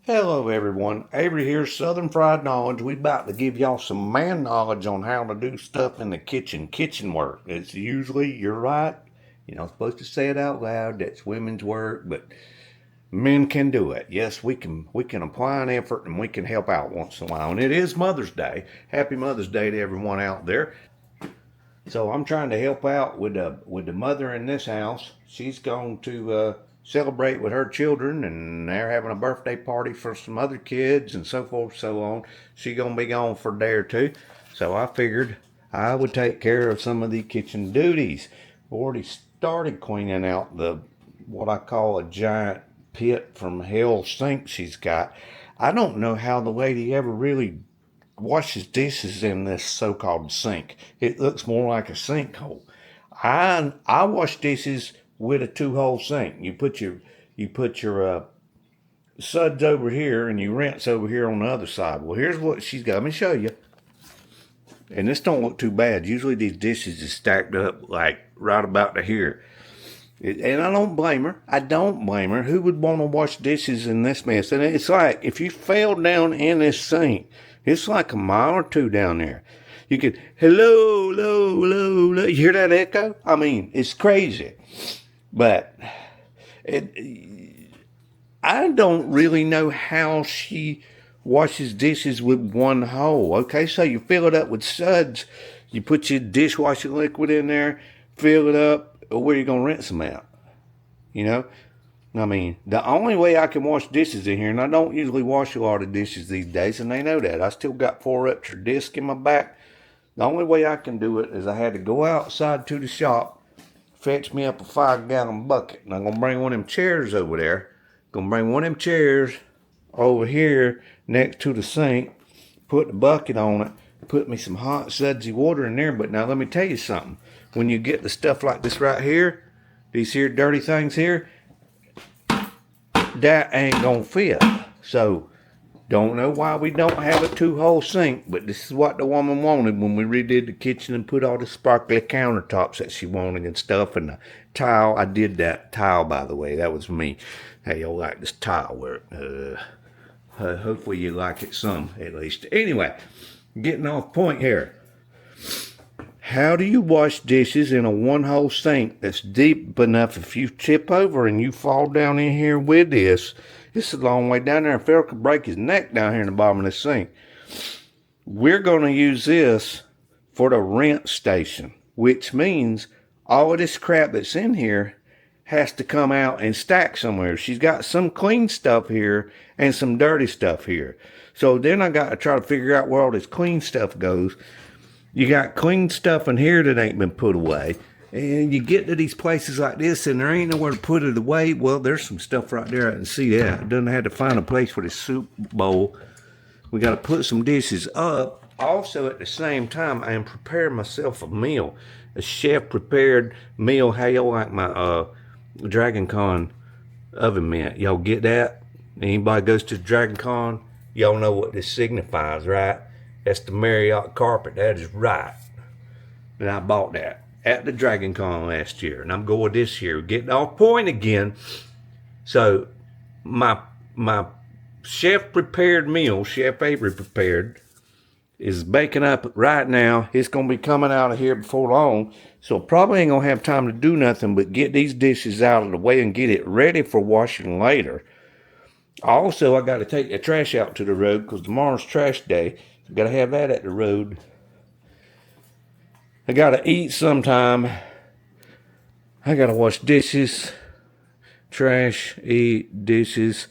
Hello everyone, Avery here, Southern Fried Knowledge. We about to give y'all some man knowledge on how to do stuff in the kitchen work. It's usually, you're right, you're not supposed to say it out loud, that's women's work, but men can do it. Yes, we can apply an effort and we can help out once in a while. And it is Mother's Day. Happy Mother's Day to everyone out there. So I'm trying to help out with the mother in this house. She's going to celebrate with her children, and they're having a birthday party for some other kids and so forth, so on. She's gonna be gone for a day or two, so I figured I would take care of some of the kitchen duties. Already started cleaning out the what I call a giant pit from hell sink she's got. I don't know how the lady ever really washes dishes in this so-called sink. It looks more like a sinkhole. I wash dishes with a two-hole sink. You put your suds over here and you rinse over here on the other side. Well, here's what she's got. Let me show you. And this don't look too bad. Usually these dishes is stacked up like right about to here. And I don't blame her. I don't blame her. Who would want to wash dishes in this mess? And it's like if you fell down in this sink, it's like a mile or two down there. You could, hello, hello, hello, hello. You hear that echo? I mean, it's crazy. But I don't really know how she washes dishes with one hole. Okay, so you fill it up with suds. You put your dishwasher liquid in there, fill it up. Where are you going to rinse them out? You know? I mean, the only way I can wash dishes in here, and I don't usually wash a lot of dishes these days, and they know that. I still got 4 extra discs in my back. The only way I can do it is I had to go outside to the shop, fetch me up a 5-gallon bucket. And I'm going to bring one of them chairs over there. Going to bring one of them chairs over here next to the sink, put the bucket on it, put me some hot sudsy water in there. But now let me tell you something. When you get the stuff like this right here, these here dirty things here, that ain't gonna fit. So don't know why we don't have a 2-hole sink, but this is what the woman wanted when we redid the kitchen and put all the sparkly countertops that she wanted and stuff. And the tile, I did that tile, by the way. That was me. Hey, y'all like this tile work? Hopefully you like it some, at least. Anyway, getting off point here. How do you wash dishes in a 1-hole sink that's deep enough if you tip over and you fall down in here with this? This is a long way down there. Phil could break his neck down here in the bottom of this sink. We're going to use this for the rinse station, which means all of this crap that's in here has to come out and stack somewhere. She's got some clean stuff here and some dirty stuff here. So then I got to try to figure out where all this clean stuff goes. You got clean stuff in here that ain't been put away. And you get to these places like this and there ain't nowhere to put it away. Well, there's some stuff right there. I can see that. I done had to find a place for the soup bowl. We got to put some dishes up. Also, at the same time, I am preparing myself a meal. A chef-prepared meal. How y'all like my Dragon Con oven mitt? Y'all get that? Anybody goes to Dragon Con, y'all know what this signifies, right? That's the Marriott carpet. That is right. And I bought that at the Dragon Con last year. And I'm going this year. Getting off point again. So my chef prepared meal, Chef Avery prepared, is baking up right now. It's going to be coming out of here before long. So probably ain't going to have time to do nothing but get these dishes out of the way and get it ready for washing later. Also, I got to take the trash out to the road because tomorrow's trash day. Got to have that at the road. I got to eat sometime. I got to wash dishes, trash, eat, dishes.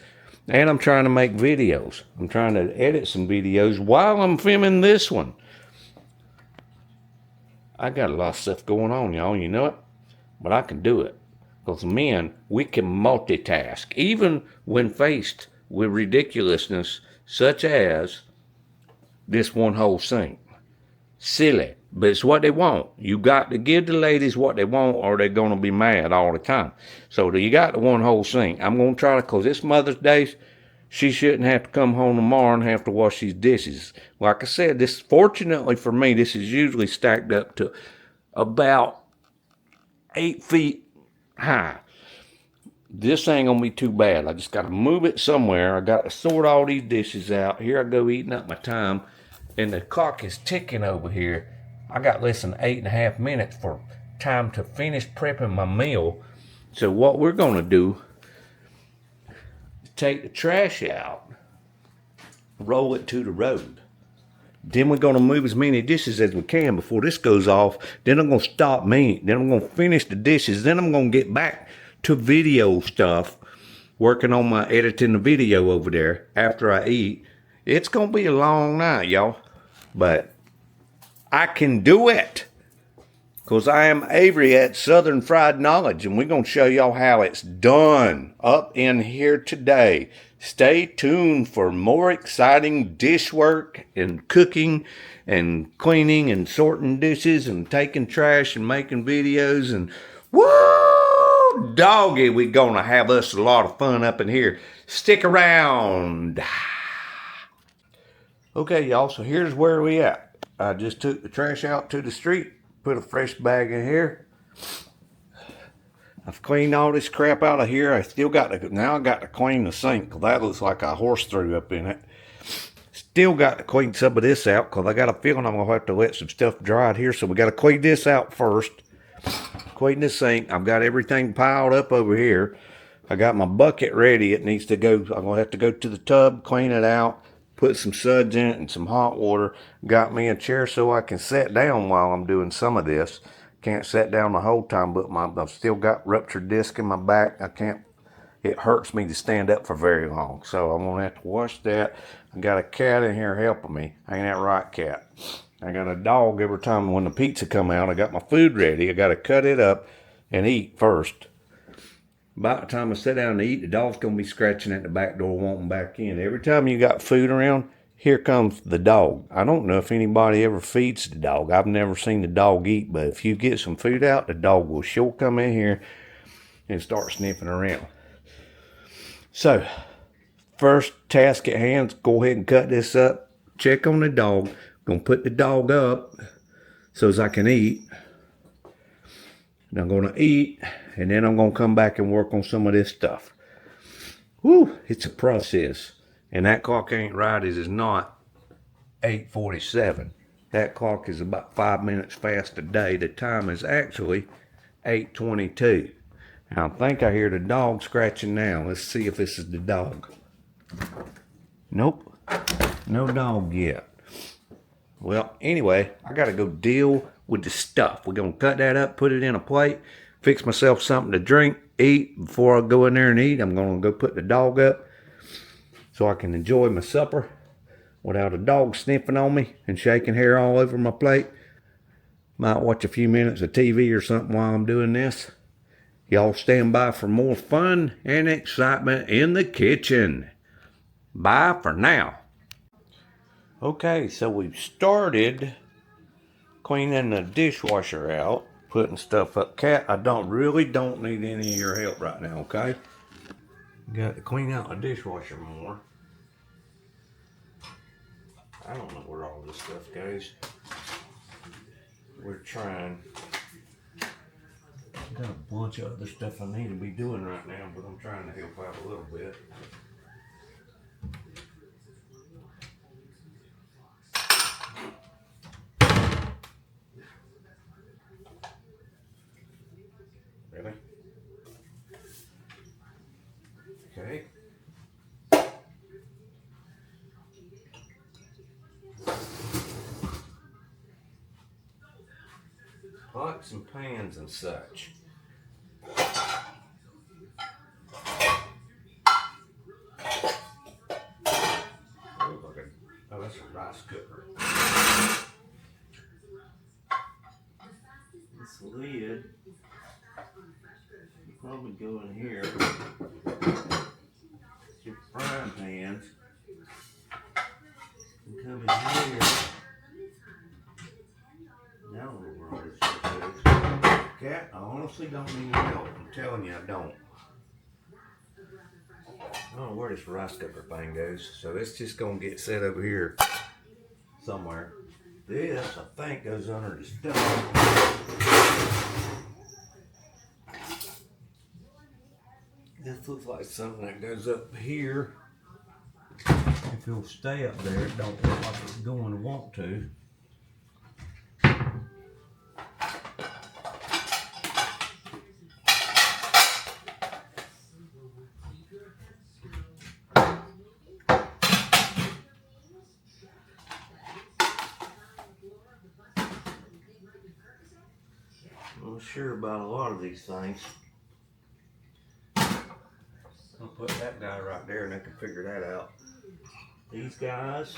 And I'm trying to make videos. I'm trying to edit some videos while I'm filming this one. I got a lot of stuff going on, y'all. You know it? But I can do it. Because men, we can multitask. Even when faced with ridiculousness such as this 1-hole sink. Silly, but it's what they want. You got to give the ladies what they want or they're going to be mad all the time. So you got the 1-hole sink. I'm going to try to, because it's Mother's Day, she shouldn't have to come home tomorrow and have to wash these dishes. Like I said, this, fortunately for me, this is usually stacked up to about 8 feet high. this ain't gonna be too bad. I just gotta move it somewhere. I got to sort all these dishes out. Here I go eating up my time, and the clock is ticking over here. I got less than 8.5 minutes for time to finish prepping my meal. So what we're gonna do is take the trash out, roll it to the road. Then we're gonna move as many dishes as we can before this goes off. Then I'm gonna stop me. Then I'm gonna finish the dishes. Then I'm gonna get back to video stuff, working on my editing the video over there after I eat. It's gonna be a long night, y'all, but I can do it, because I am Avery at Southern Fried Knowledge, and we're gonna show y'all how it's done up in here today. Stay tuned for more exciting dish work and cooking and cleaning and sorting dishes and taking trash and making videos, and woo, doggy, we're gonna have us a lot of fun up in here. Stick around. Okay, y'all, so here's where we at. I just took the trash out to the street, put a fresh bag in here. I've cleaned all this crap out of here. I still got to, now I got to clean the sink, because that looks like a horse threw up in it. Still got to clean some of this out, because I got a feeling I'm going to have to let some stuff dry out here. So we got to clean this out first. Clean the sink. I've got everything piled up over here. I got my bucket ready. It needs to go, I'm going to have to go to the tub, clean it out, put some suds in it and some hot water. Got me a chair so I can sit down while I'm doing some of this. Can't sit down the whole time, but I've still got ruptured disc in my back. I can't, it hurts me to stand up for very long. So I'm gonna have to wash that. I got a cat in here helping me. Ain't that right, cat? I got a dog every time when the pizza come out. I got my food ready. I gotta cut it up and eat first. About the time I sit down to eat, the dog's gonna be scratching at the back door wanting back in. Every time you got food around, here comes the dog. I don't know if anybody ever feeds the dog. I've never seen the dog eat, but if you get some food out, the dog will sure come in here and start sniffing around. So, first task at hand, go ahead and cut this up. Check on the dog. Gonna put the dog up so as I can eat. And I'm gonna eat, and then I'm gonna come back and work on some of this stuff. Whew, it's a process. And that clock ain't right, it is not 8:47. That clock is about 5 minutes fast a day. The time is actually 8:22. I think I hear the dog scratching now. Let's see if this is the dog. Nope, no dog yet. Well, anyway, I gotta go deal with the stuff. We're gonna cut that up, put it in a plate, fix myself something to drink, eat. Before I go in there and eat, I'm gonna go put the dog up so I can enjoy my supper without a dog sniffing on me and shaking hair all over my plate. Might watch a few minutes of TV or something while I'm doing this. Y'all stand by for more fun and excitement in the kitchen. Bye for now. Okay, so we've started cleaning the dishwasher out, putting stuff up. Cat, I really don't need any of your help right now, okay? Got to clean out the dishwasher more. I don't know where all this stuff goes. We're trying. I've got a bunch of other stuff I need to be doing right now, but I'm trying to help out a little bit. Really? Okay. Pots and pans and such. Oh, that's a rice cooker. This lid will probably go in here. Your frying pans and come in here. Now I don't know where all this stuff goes. Cat, I honestly don't need your help. I'm telling you, I don't. I don't know where this rice cooker thing goes, so it's just gonna get set over here somewhere. This, I think, goes under the stove. This looks like something that goes up here. If it'll stay up there, it don't look like it's going to want to. I'm not sure about a lot of these things. I'll put that guy right there and they can figure that out. These guys.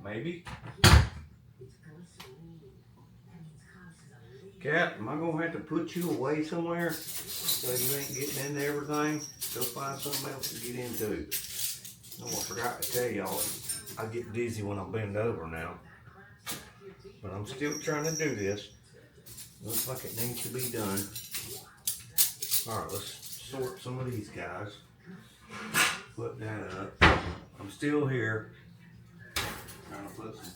Maybe. Cat, am I gonna have to put you away somewhere so you ain't getting into everything? Go find something else to get into. Oh, I forgot to tell y'all, I get dizzy when I bend over now. But I'm still trying to do this. Looks like it needs to be done. Alright, let's sort some of these guys. Put that up. I'm still here. Trying to put some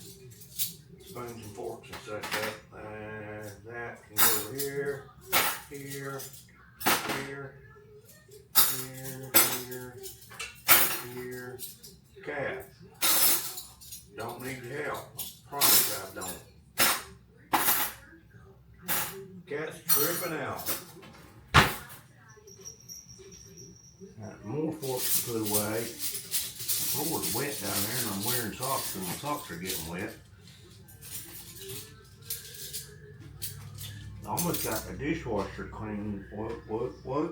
spoons and forks and such up. And that can go here, here, here, here, here. Cat. Don't need help. Promise I don't. Cat's tripping out. Got more forks to put away. The floor's wet down there and I'm wearing socks and my socks are getting wet. I almost got the dishwasher clean. What?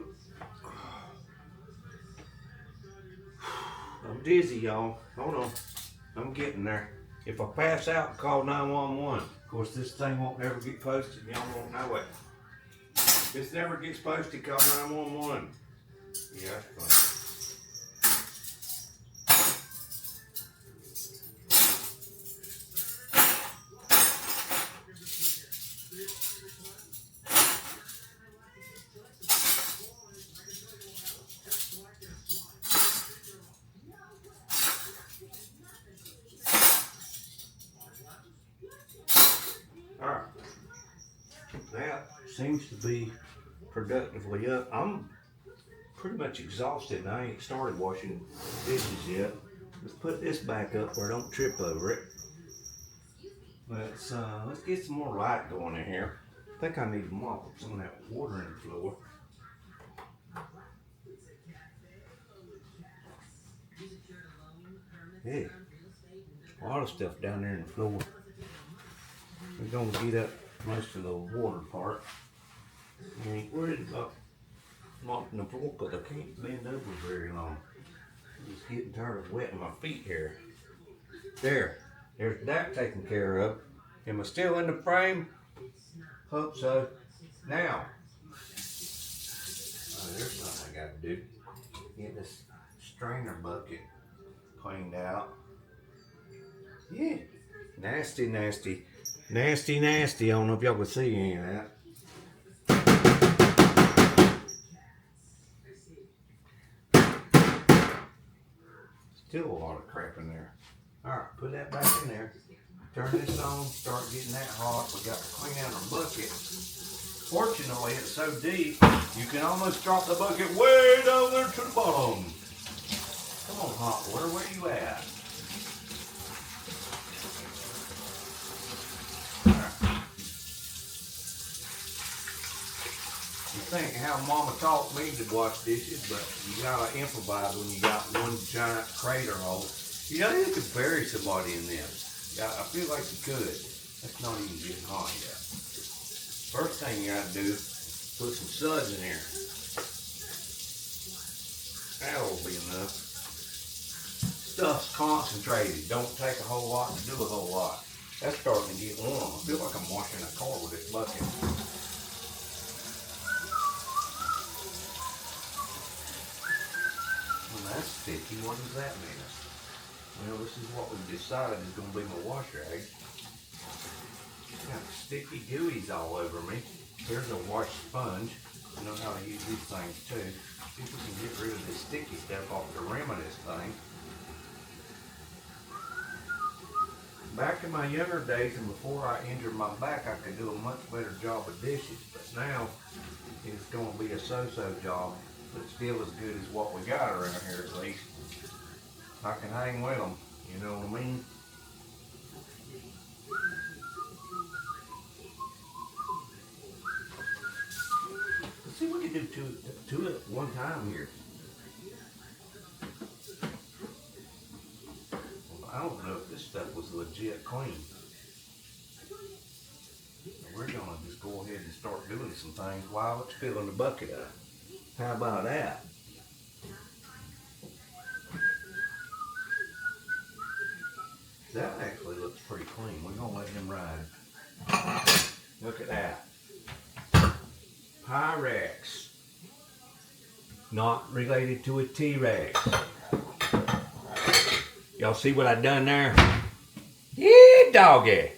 I'm dizzy, y'all. Hold on. I'm getting there. If I pass out, call 911. Of course, this thing won't ever get posted. Y'all won't know it. If this never gets posted, call 911. Yeah, that's funny. Alright, that seems to be productively up. I'm pretty much exhausted and I ain't started washing dishes yet. Let's put this back up where I don't trip over it. Let's get some more light going in here. I think I need to mop some of that water in the floor. Yeah, a lot of stuff down there in the floor. We're gonna get up most of the water part. I ain't worried about mopping the floor because I can't bend over very long. I'm just getting tired of wetting my feet here. There's that taken care of. Am I still in the frame? Hope so. Now, there's something I gotta do. Get this strainer bucket cleaned out. Yeah, nasty. I don't know if y'all can see any of that. Still a lot of crap in there. Alright, put that back in there. Turn this on, start getting that hot. We got to clean out our bucket. Fortunately, it's so deep, you can almost drop the bucket way down there to the bottom. Come on, hot water, where you at? You think how Mama taught me to wash dishes, but you gotta improvise when you got one giant crater hole. You know, you could bury somebody in this. Yeah, I feel like you could. That's not even getting hot yet. First thing you gotta do is put some suds in here. That'll be enough. Stuff's concentrated. Don't take a whole lot to do a whole lot. That's starting to get warm. I feel like I'm washing a car with this bucket. Well, that's sticky. What does that mean? Well, this is what we've decided is going to be my wash rag. Got sticky gooeys all over me. Here's a wash sponge. I know how to use these things too. See if we can get rid of this sticky stuff off the rim of this thing. Back in my younger days and before I injured my back, I could do a much better job of dishes. But now it's going to be a so-so job, but still as good as what we got around here at least. I can hang with them, you know what I mean? Let's see if we can do two at one time here. I don't know if this stuff was legit clean. We're gonna just go ahead and start doing some things while it's filling the bucket up. How about that? That actually looks pretty clean. We're gonna let him ride. Look at that. Pyrex. Not related to a T-Rex. Y'all see what I done there? Yeah, doggy.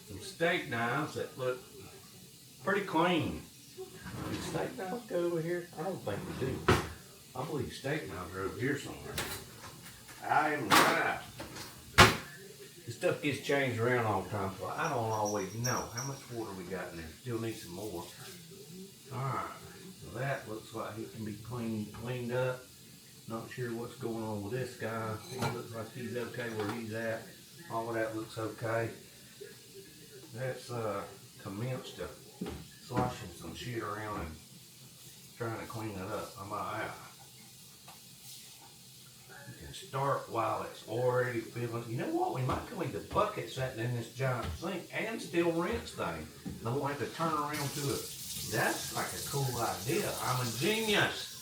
Some steak knives that look pretty clean. Do steak knives go over here? I don't think we do. I believe steak knives are over here somewhere. I am right. This stuff gets changed around all the time, so I don't always know. How much water we got in there? Still need some more. Alright, so that looks like he can be cleaned up. Not sure what's going on with this guy. He looks like he's okay where he's at. All of that looks okay. Let's commence to sloshing some shit around and trying to clean it up. How about that? You can start while it's already filling. You know what? We might clean the bucket sitting in this giant sink and still rinse things. I won't have to turn around to it. That's like a cool idea. I'm a genius.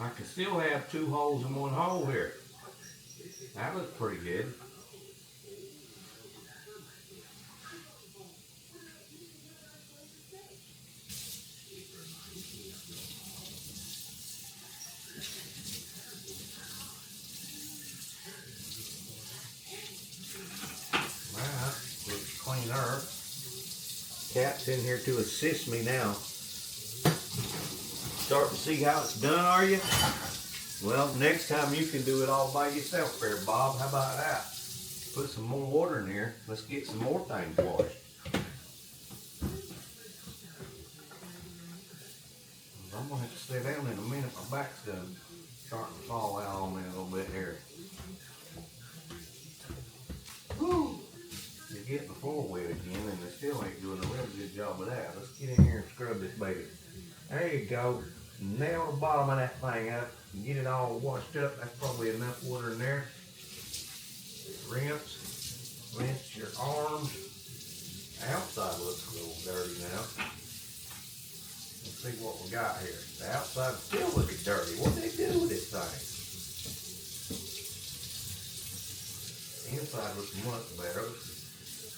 I can still have two holes in one hole here. That looks pretty good. That looks cleaner. Cat's in here to assist me now. Starting to see how it's done, are you? Well, next time you can do it all by yourself there, Bob. How about that? Put some more water in here. Let's get some more things washed. I'm going to have to sit down in a minute. My back's done starting to fall out on me a little bit here. Woo! You're getting the floor wet again, and they still ain't doing a real good job of that. Let's get in here and scrub this baby. There you go. Nail the bottom of that thing up and get it all washed up. That's probably enough water in there. Rinse your arms. Outside looks a little dirty now. Let's see what we got here. The outside still looking dirty. What do they do with this thing? The inside looks much better.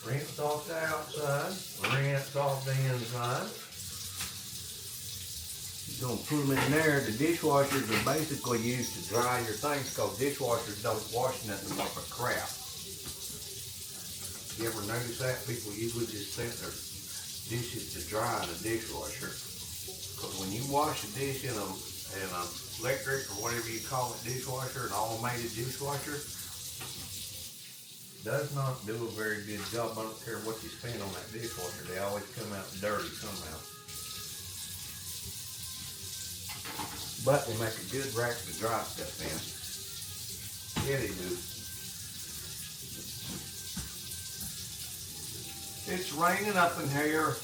Rinse off the outside. Rinse off the inside. You're going to put them in there. The dishwashers are basically used to dry your things because dishwashers don't wash nothing but crap. You ever notice that? People usually just set their dishes to dry in a dishwasher. Because when you wash a dish in an electric or whatever you call it dishwasher, an automated dishwasher, does not do a very good job. I don't care what you spend on that dishwasher. They always come out dirty somehow. But they make a good rack to dry stuff in. Yeah, they do. It's raining up in here.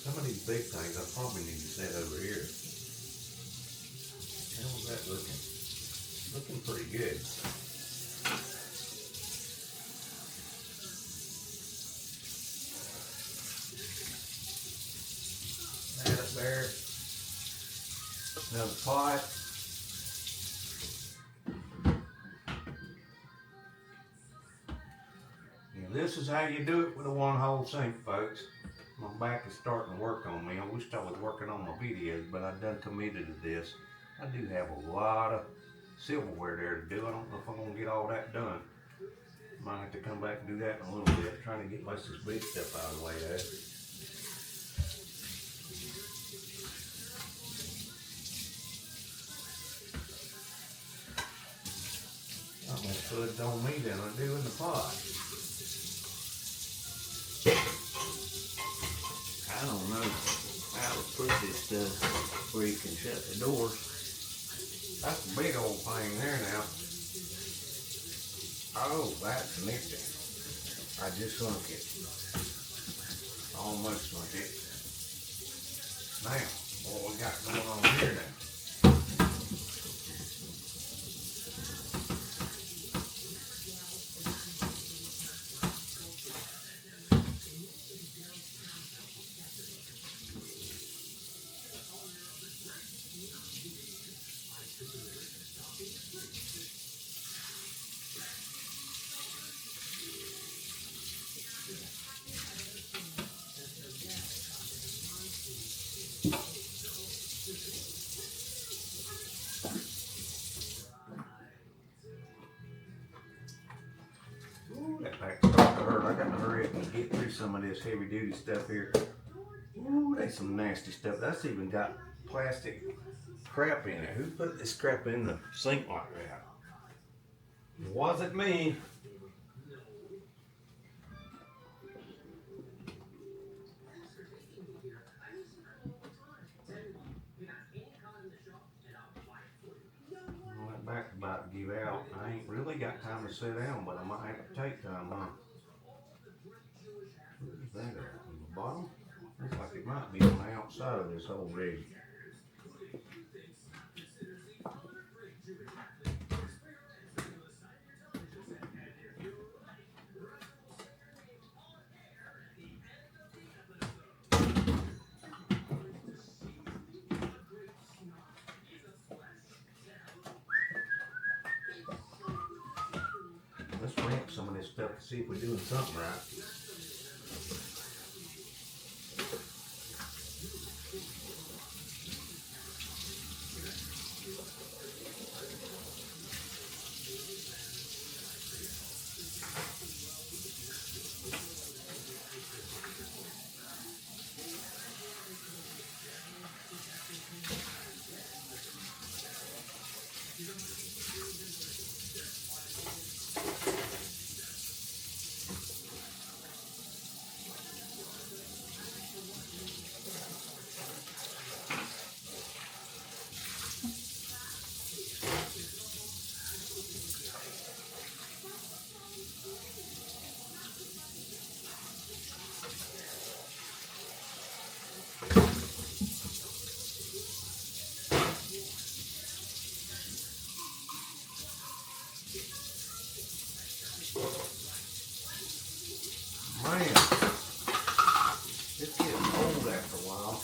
Some of these big things I probably need to set over here. How's that looking? Looking pretty good. That up there. Another pot. And this is how you do it with a one-hole sink, folks. My back is starting to work on me. I wished I was working on my videos, but I done committed to this. I do have a lot of silverware there to do. I don't know if I'm gonna get all that done. Might have to come back and do that in a little bit. Trying to get most of this big stuff out of the way though. Not more fudge on me than I do in the pot. I don't know how to put this stuff where you can shut the doors. That's a big old thing there now. Oh, that's nifty. I just sunk it. Almost sunk it. Now, what we got going on here now? Ooh, that back's starting to hurt. I got to hurry up and get through some of this heavy duty stuff here. Ooh, that's some nasty stuff. That's even got plastic crap in it. Who put this crap in the sink like that? It wasn't me. Well, that back's about to give out. I ain't really got time to sit down, but I might have to take time, huh? Where's that at? On the bottom? Looks like it might be on the outside of this whole rig. Let's ramp some of this stuff to see if we're doing something right. Man, it's getting old after a while.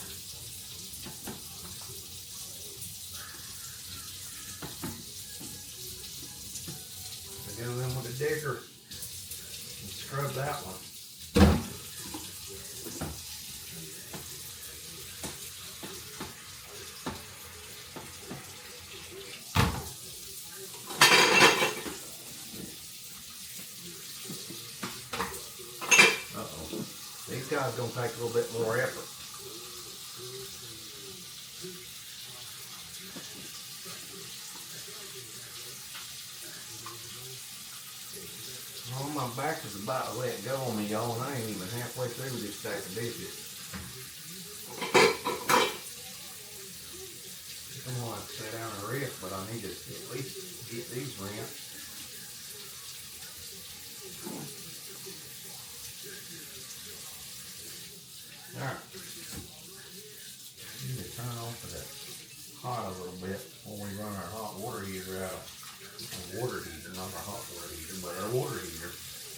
I go in with a digger and scrub that one. Uh-oh. These guys gonna take a little bit more effort. Well, my back is about to let go on me, y'all, and I ain't even halfway through this stack of dishes. I'm gonna have to sit down and rest, but I need to at least get these rinsed. Alright. Need to turn off of that hot a little bit before we run our hot water heater out. Our water heater, not our hot water heater, but our water heater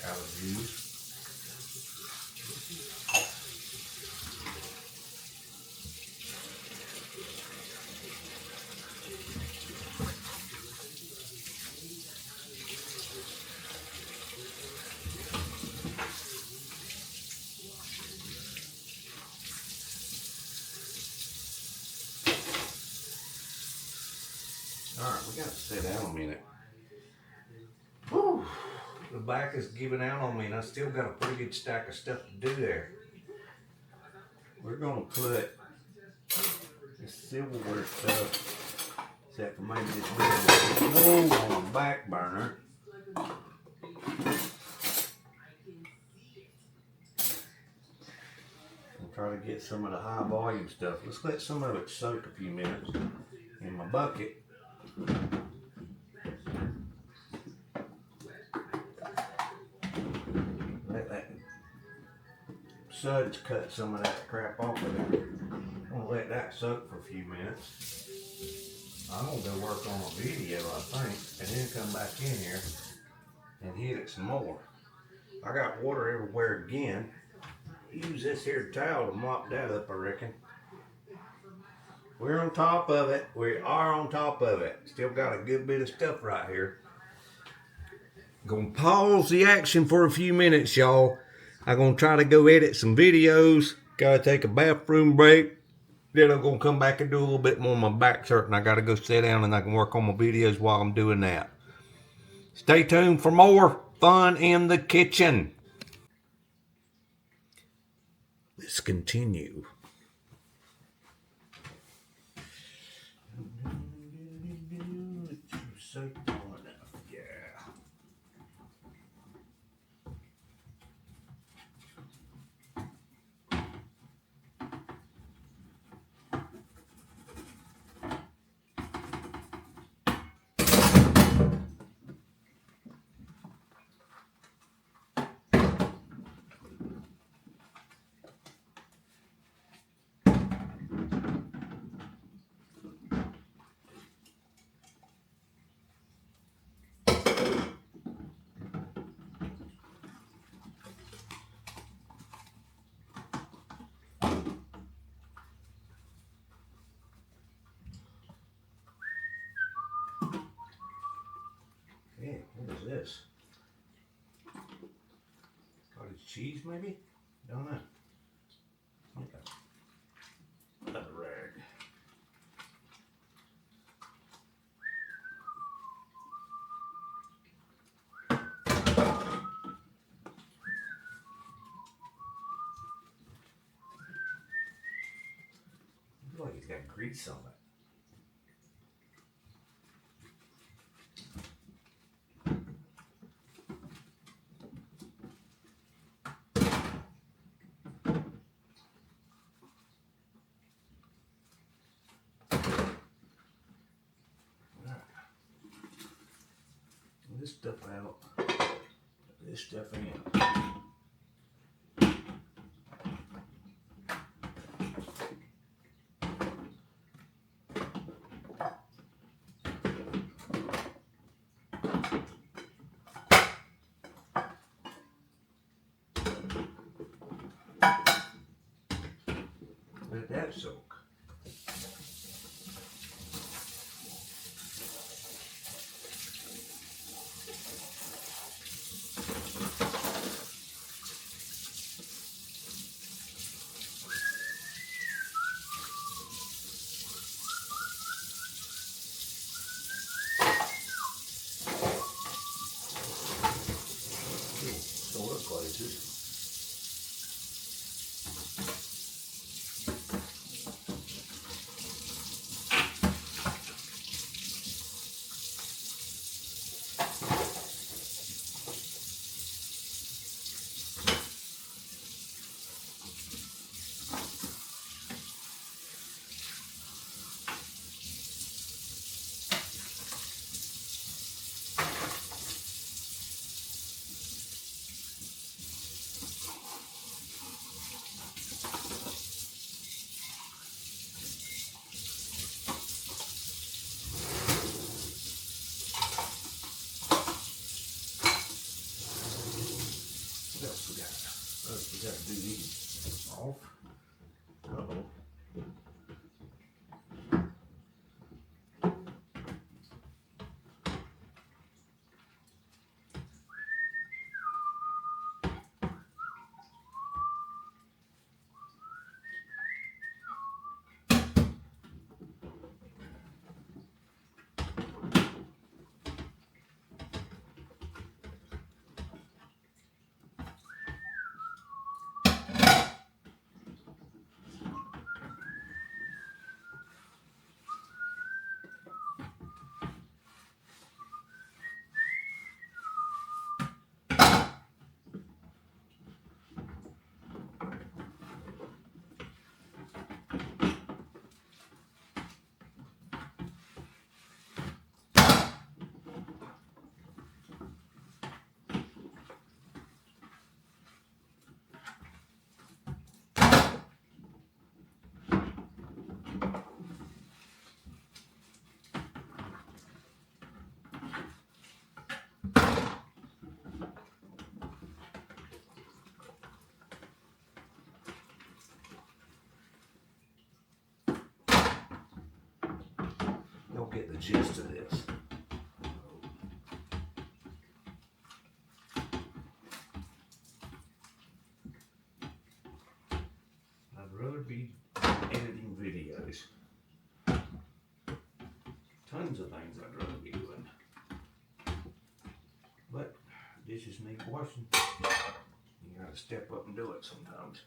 out of use. Sit down a minute. Whew. The back is giving out on me, and I still got a pretty good stack of stuff to do there. We're gonna put this silverware stuff, except for maybe this little on the back burner. And try to get some of the high volume stuff. Let's let some of it soak a few minutes in my bucket. Let that suds cut some of that crap off of it. I'm gonna let that soak for a few minutes. I'm gonna go work on a video, I think, and then come back in here and hit it some more. I got water everywhere again. Use this here towel to mop that up, I reckon. We're on top of it. We are on top of it. Still got a good bit of stuff right here. Gonna pause the action for a few minutes, y'all. I'm gonna try to go edit some videos. Gotta take a bathroom break. Then I'm gonna come back and do a little bit more. My back's hurting. I gotta go sit down and I can work on my videos while I'm doing that. Stay tuned for more fun in the kitchen. Let's continue. Yeah, what is this? Cottage cheese, maybe? Don't know. Okay. Another rag. Looks like it's got grease on it. This stuff out. This stuff in. Let that soak. Solar places. What else we got? We got to do these off. Uh-oh. get the gist of this. I'd rather be editing videos. Tons of things I'd rather be doing. But dishes need washing. You gotta step up and do it sometimes.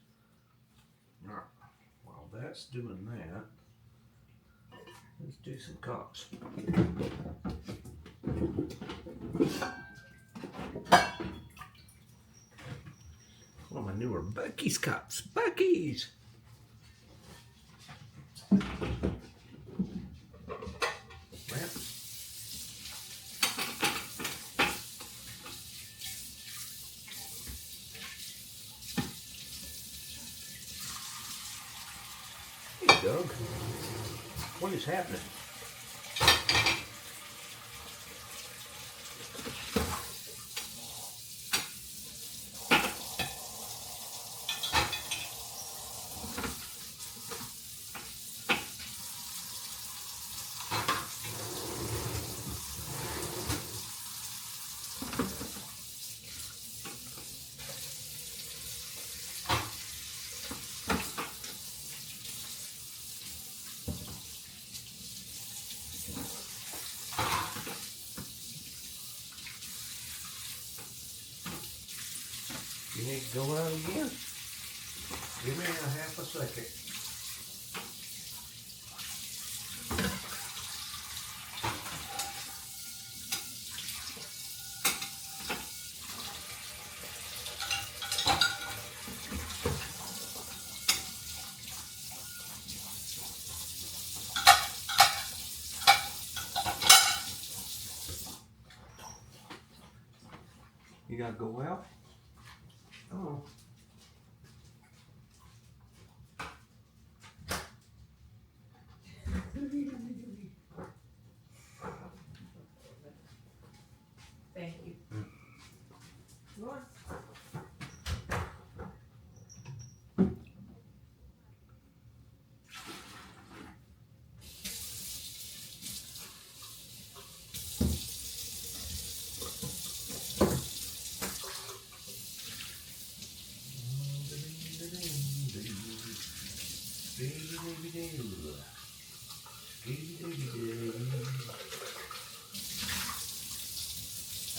Alright, while that's doing that, let's do some cups. One of my newer Buc-ee's cups. Buc-ee's! Hey, Doug. What is happening? You need to go out again? Give me a half a second. You gotta go out? Oh. Thank you. Go on.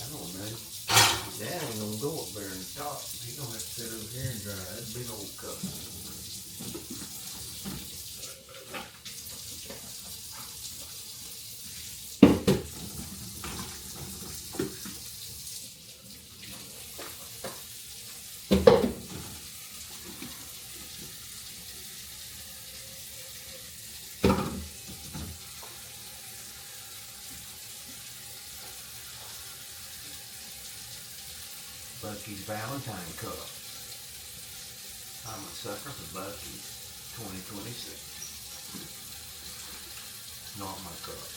I don't know. Dad ain't gonna go up there and top. He gonna have to sit over here and dry that big old cup. Buc-ee's Valentine cup. I'm a sucker for Buc-ee's 2026. Not my cup.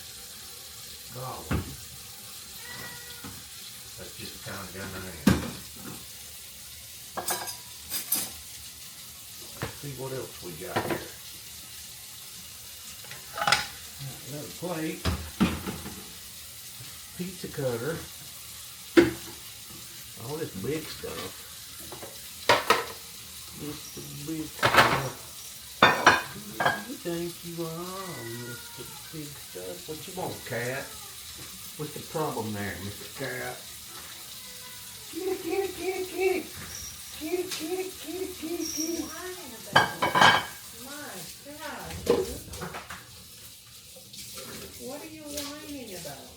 Golly. That's just the kind of guy I am. Let's see what else we got here. Another plate. Pizza cutter. All this big stuff. Mr. Big Stuff. Who you think you are, Mr. Big Stuff? What you want, cat? What's the problem there, Mr. Cat? Kitty, kitty, kitty, kitty. Kitty, kitty, kitty, kitty, kitty. Whining about? My God, dude. What are you whining about?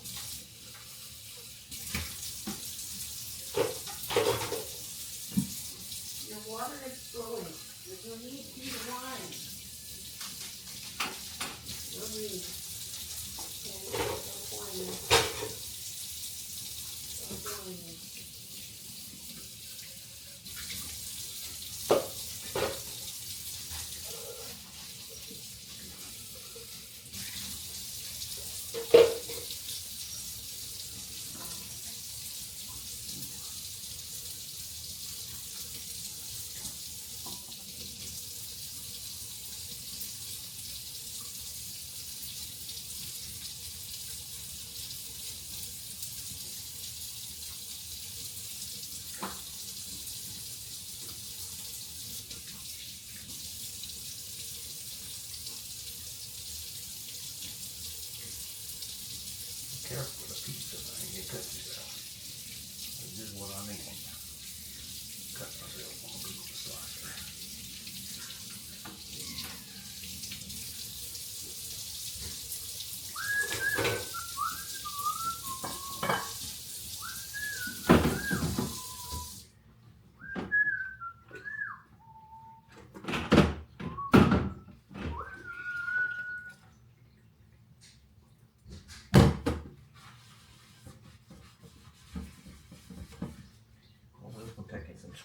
Your water is flowing. There's no need for you to whine. No need. Stop whining. Stop whining.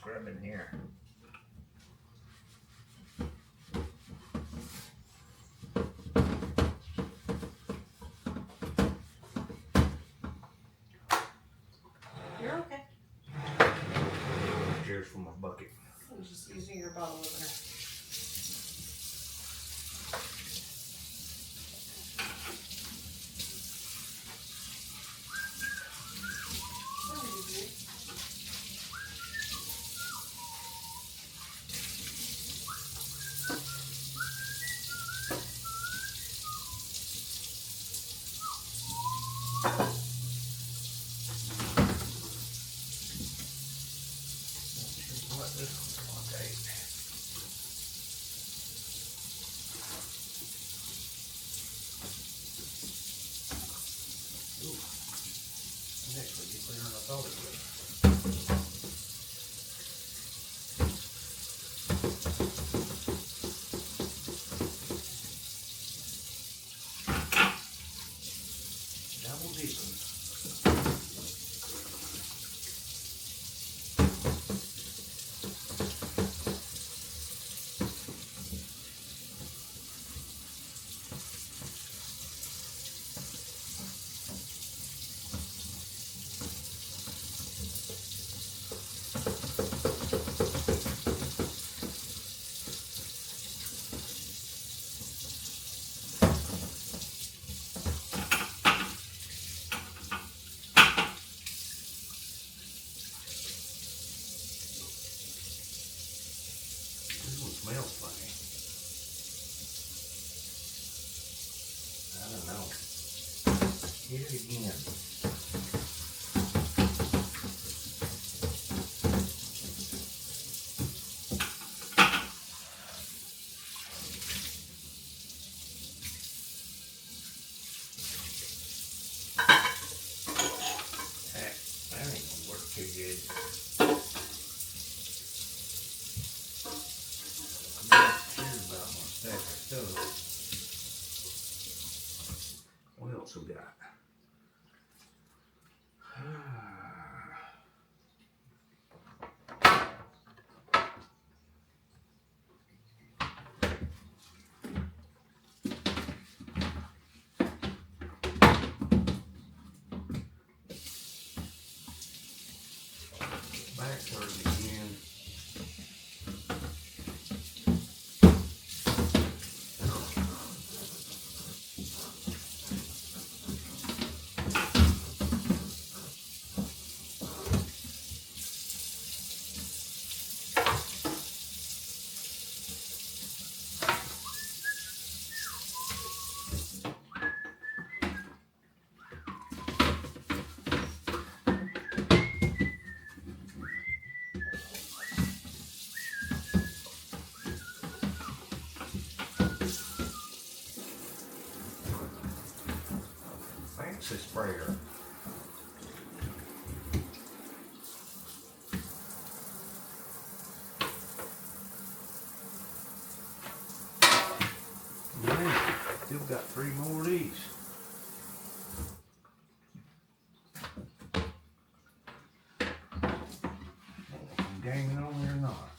scrub in here. You're okay. Cheers for my bucket. I was just using your bottle opener. What this one's gonna take. Ooh. Next one, get clearer than I thought it would. Double dipping. This one smells funny. I don't know. Hit it again. That ain't gonna work too good. I'm not sure about my stack of stuff. What else we got? Backwards again. Fancy sprayer. Man, still got 3 more of these. Gaming on or not.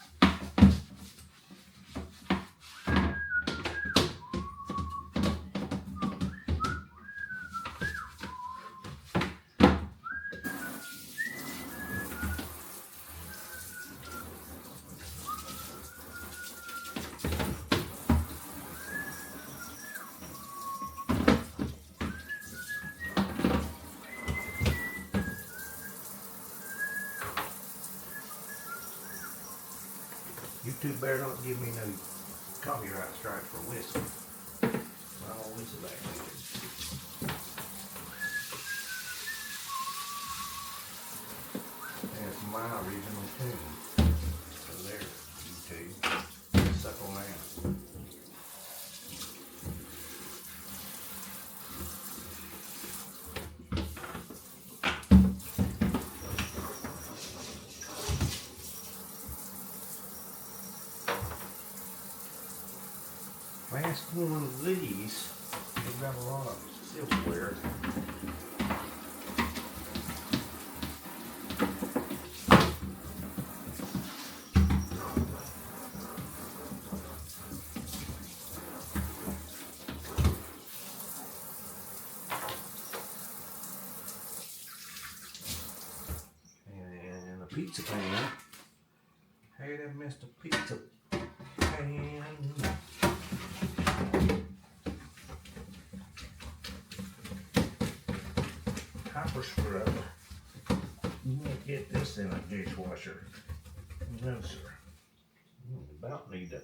YouTube better not give me no copyright strike for whistling. I don't whistle that good. And it's my original tune. So there, YouTube. Suck on that. Last one of these, we've got a lot of silverware. pizza pan. Hey, that Mr. Pizza Pan. Copper scrub. You won't get this in a dishwasher. No, sir. You about need a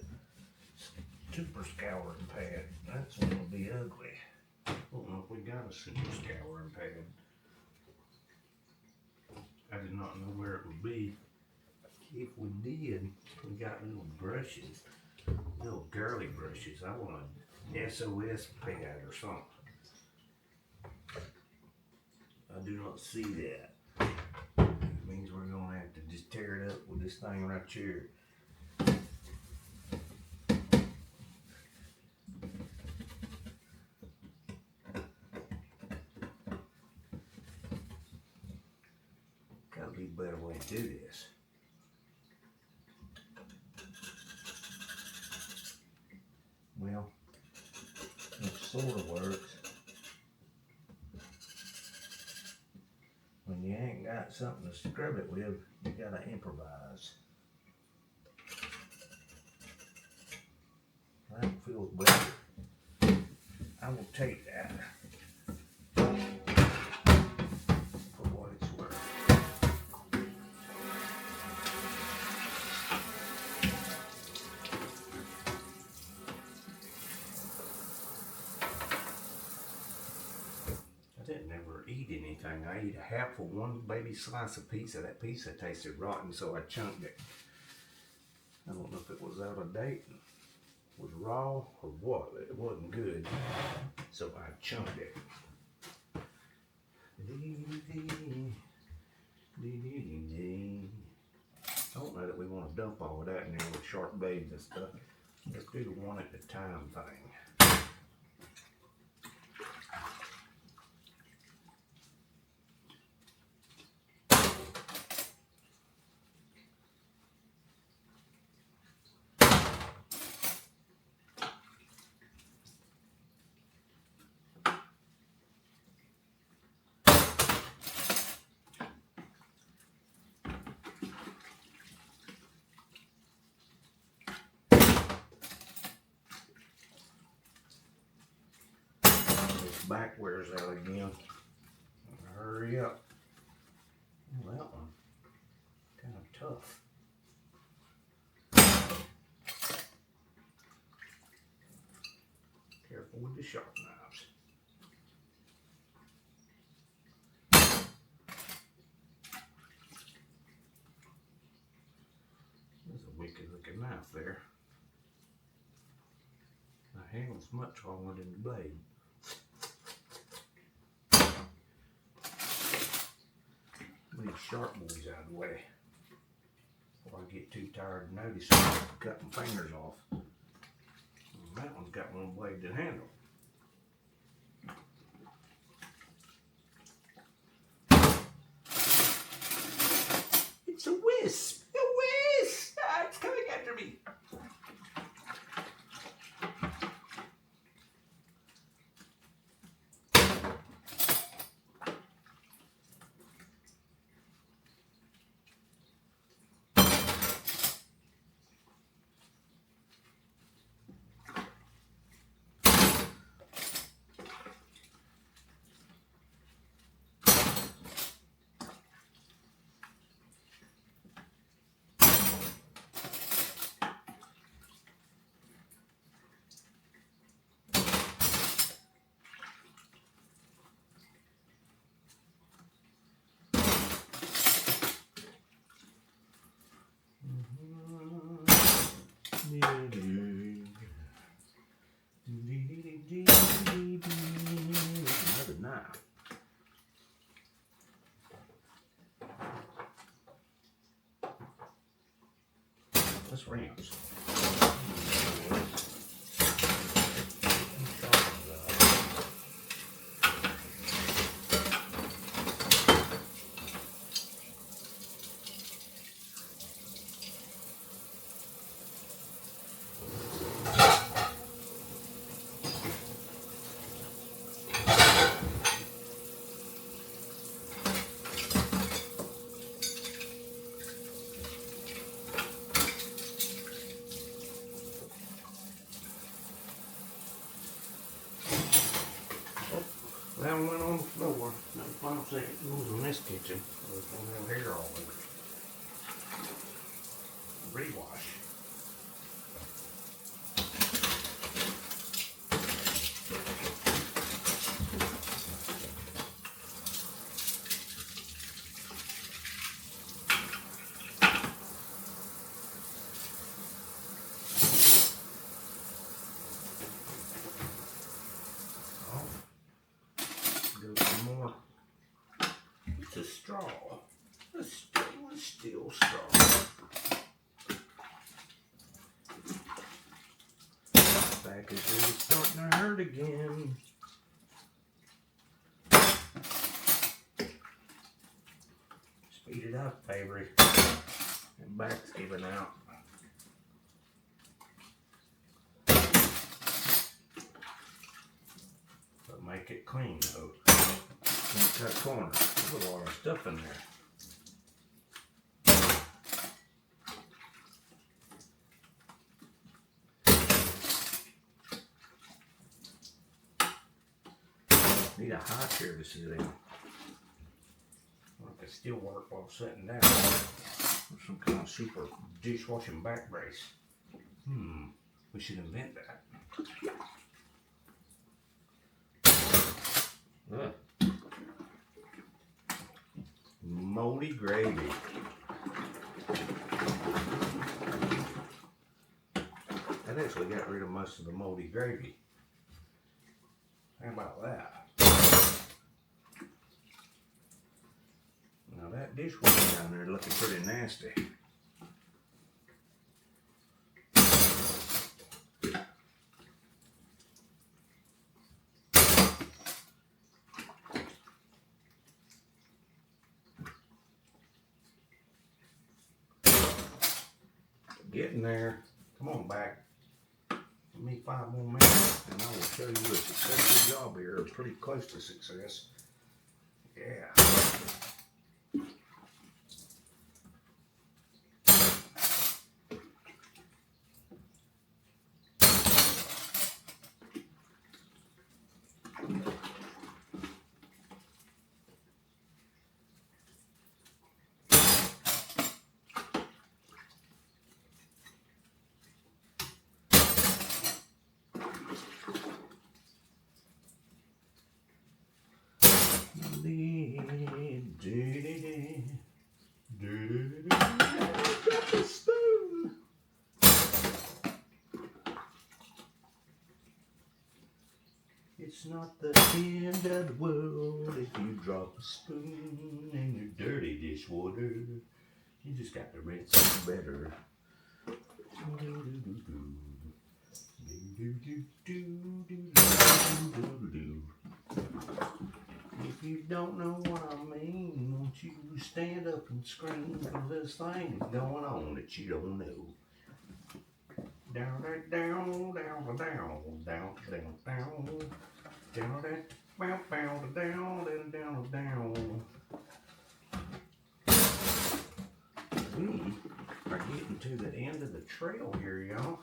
super scouring pad. That's gonna be ugly. I don't know if we got a super scouring pad. I did not know where it would be. If we did, we got little brushes, little girly brushes. I want an SOS pad or something. I do not see that. It means we're gonna have to just tear it up with this thing right here. Gotta be a better way to do this. Well, it sort of works. When you ain't got something to scrub it with, you gotta improvise. That feels better. I will take that for what it's worth. I didn't ever eat anything. I ate a half of one baby slice of pizza. That pizza tasted rotten, so I chunked it. I don't know if it was out of date, was raw, or what. It wasn't good, so I chunked it. I don't know that we want to dump all of that in there with sharp babes and stuff. Let's do the one at a time thing. Back wears out again. Hurry up. Oh, that one kind of tough. Careful with the sharp knives. There's a wicked looking knife there. The handle's much longer than the blade. These sharp boys out of the way before I get too tired to notice cutting fingers off. And that one's got one blade to handle. It's a wisp! A wisp! Ah, it's coming after me! Another knife. Let's ramps. Don't have hair all over it. Rewash. Do some more. It's a straw. A stainless steel straw. Back is really starting to hurt again. Speed it up, Avery. And back's giving out. But make it clean though. Can't cut corners. There's a lot of stuff in there. Need a high chair to sit in. Well, I could still work while sitting down. Or some kind of super dishwashing back brace. We should invent that. Moldy gravy. That actually got rid of most of the moldy gravy. How about that? Now that dishwasher down there looking pretty nasty. Getting there. Come on back. Give me 5 more minutes and I will show you a successful job here. Pretty close to success. Yeah. Spoon. It's not the end of the world if you drop a spoon in your dirty dishwater. You just got to rinse it better. If you don't know what I mean, won't you stand up and scream? Cause there's things going on that you don't know. Down, down, down, down, down, down, down, down, down, down, down, down, down, down. We are getting to the end of the trail here, y'all.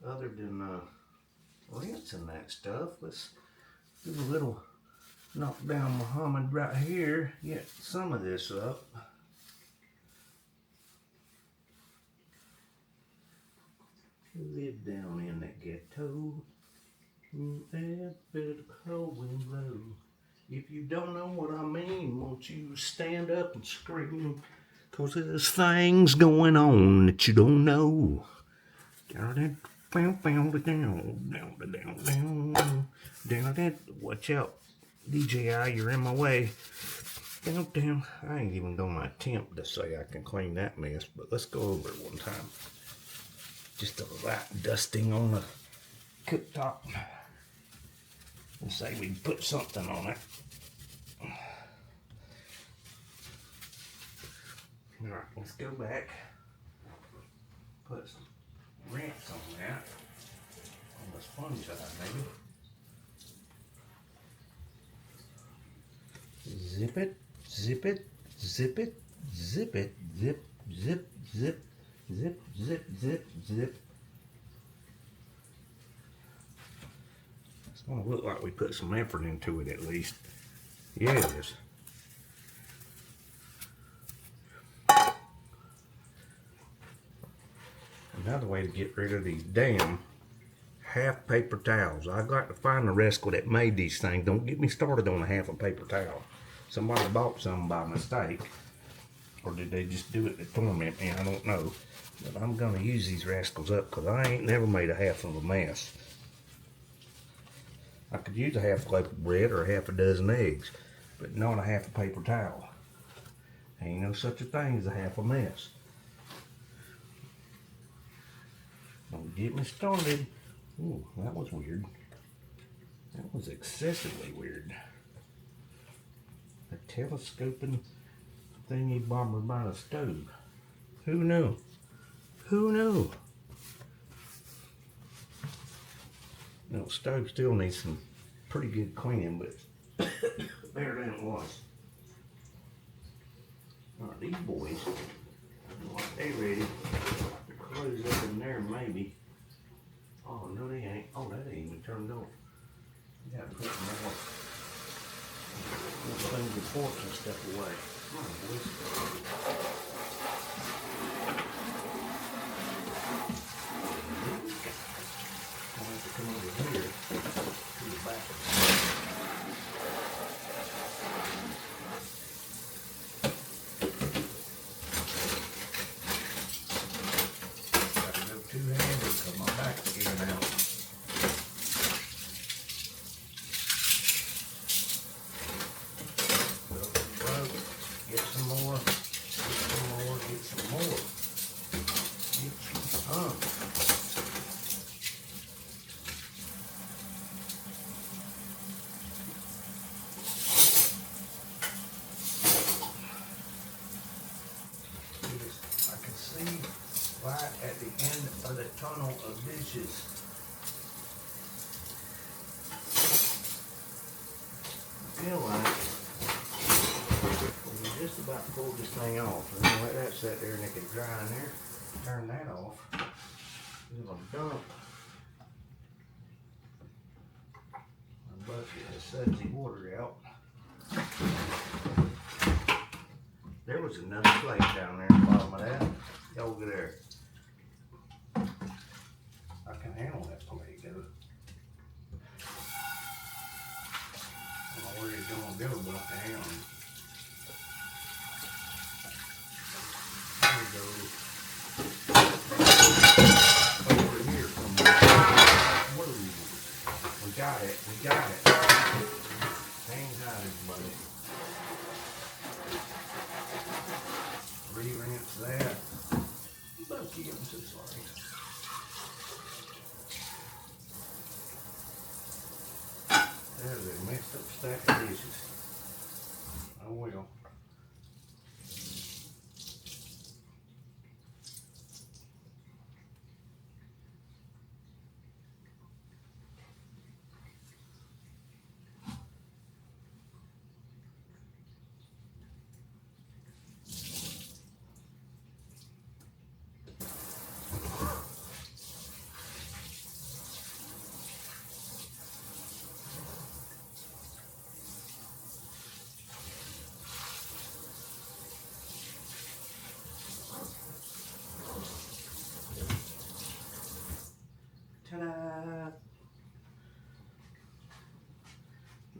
Other than rinsing that stuff, let's do a little knock down Muhammad right here. Get some of this up. Who lived down in that ghetto? That bit of cold wind blow. If you don't know what I mean, won't you stand up and scream? Cause there's things going on that you don't know. Down, down, down, down, down, down, down. Watch out, DJI, you're in my way. Down, down. I ain't even gonna attempt to say I can clean that mess, but let's go over it one time. Just a light dusting on the cooktop. And say we can put something on it. Alright, let's go back. Put some rinse on that. On the sponge side, maybe. Zip it, zip it, zip it, zip it, zip, zip, zip, zip, zip, zip, zip. It's gonna look like we put some effort into it at least. Yeah, it is. Another way to get rid of these damn half paper towels. I got to find the rascal that made these things. Don't get me started on a half a paper towel. Somebody bought some by mistake. Or did they just do it to torment me? I don't know. But I'm gonna use these rascals up because I ain't never made a half of a mess. I could use a half loaf of bread or a half a dozen eggs, but not a half a paper towel. Ain't no such a thing as a half a mess. Don't get me started. Ooh, that was weird. That was excessively weird. A telescoping thingy bobber by the stove. Who knew? Who knew? No, stove still needs some pretty good cleaning, but better than it was. Alright, these boys, they ready to close up in there maybe. Oh no, they ain't. Oh, that ain't even turned on. You gotta put more things and forks and stuff away. Come on, boys. I'll have to come over here to the back. Gotta go two-handed because my back's giving out. Get some more, get some more, get some more. Get some. I can see right at the end of the tunnel of dishes. I feel like we can just about pull this thing off. And then let that sit there and it can dry in there. Turn that off. It'll dump a bucket of sudsy water out. There was another plate down there at the bottom of that. Over there. I can handle that plate though. I don't know where it's gonna go, but I can handle it. There we go. Over here somewhere. Whoa. We got it. We got it. Hang tight, everybody. Re-rinse that. Bucky, I'm so sorry. There's a messed up stack of dishes. Oh well. Ta-da!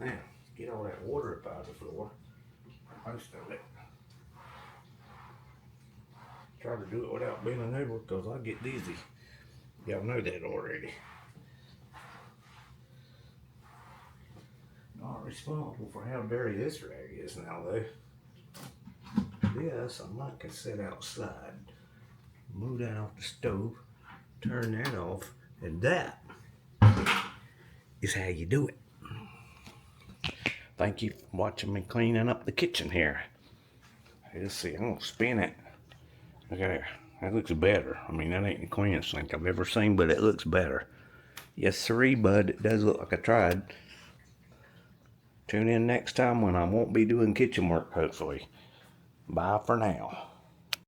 Now, get all that water up out of the floor. Most of it. Try to do it without bending over because I get dizzy. Y'all know that already. Not responsible for how dirty this rag is now though. This I might can set outside. Move that off the stove. Turn that off. And that is how you do it. Thank you for watching me cleaning up the kitchen here. Let's see, I'm gonna spin it. Okay, that looks better. I mean, that ain't the cleanest sink I've ever seen, but it looks better. Yes, sirree, bud. It does look like I tried. Tune in next time when I won't be doing kitchen work, hopefully. Bye for now.